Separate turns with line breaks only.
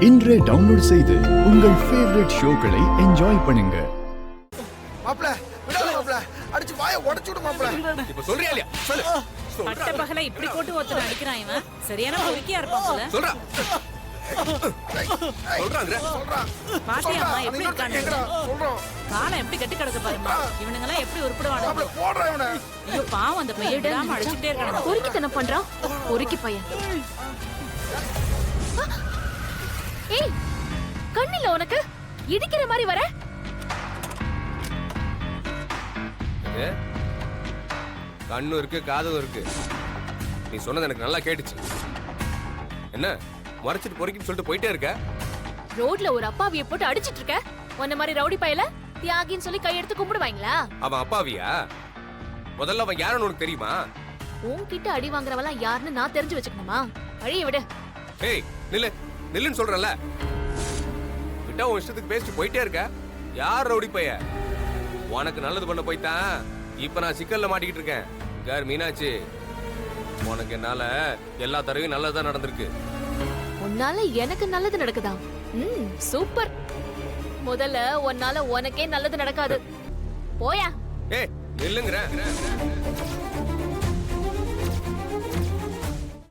இன்றே டவுன்லோட் செய்து உங்கள் ஃபேவரட் ஷோக்களை என்ஜாய் பண்ணுங்க.
மாப்ள விடாத மாப்ள, அடிச்சு வாயை உடைச்சு விடு மாப்ள.
இப்ப சொல்றியா இல்லையா? சொல்லு.
பட்ட பகல இப்படி போட்டு ஒருத்தர் அடிக்கிறான் இவன். சரியான பொறுக்கியா இருப்பான் போல.
சொல்றா. சொல்றாங்கற.
பாத்தியாமா எப்படி இருக்கானே.
சொல்றோம்.
காலம் எப்படி கட்டி கிடக்க பாருமா. இவனுங்க எல்லாம் எப்படி உருப்படுவானுங்க.
மாப்ள போடுறா இவனை.
ஐயோ பாவம் அந்த பையன் விடாம அடிச்சிட்டே இருக்கான்.
பொறுக்கித்தனம் பண்றான். பொறுக்கி பையன். ஏய், கண்ணில உனக்கு இடிக்கிற மாதிரி வர.
கண்ணு இருக்கு, காதும் இருக்கு. நீ சொன்னது எனக்கு நல்லா கேட்டுச்சு. என்ன மறைச்சிட்டு பொறுக்கின்னு சொல்லிட்டு போயிட்டே இருக்க?
ரோட்ல ஒரு அப்பாவிய போட்டு அடிச்சிட்டு இருக்க. உன்ன மாதிரி ரவுடி பையல தியாகின்னு சொல்லி கையெடுத்து கும்பிடுவாங்களா?
அவன் அப்பாவியா? முதல்ல அவன் யாருன்னு உனக்கு தெரியுமா?
உன்கிட்ட அடி வாங்குறவெல்லாம் யாருன்னு நான் தெரிஞ்சு வச்சுக்கணுமா? அழிய விடு.
ஏய் நில்லு, நில்லுன்னு சொல்றல. விட்டா உன் இஷ்டத்துக்கு பேசிட்டு போயிட்டே இருக்க. யார் ரவுடி பைய? உனக்கு நல்லது பண்ண போய்தான் இப்ப நான் சிக்கல்ல மாட்டிக்கிட்டு இருக்கேன். கார் மீனாட்சி, உனக்கு என்னால எல்லா தடவையும் நல்லதா நடந்திருக்கு.
உன்னால எனக்கு நல்லது நடக்குதா? சூப்பர். முதல்ல உன்னால உனக்கே நல்லது நடக்காது. போயா.
ஏய் நில்லுங்கற.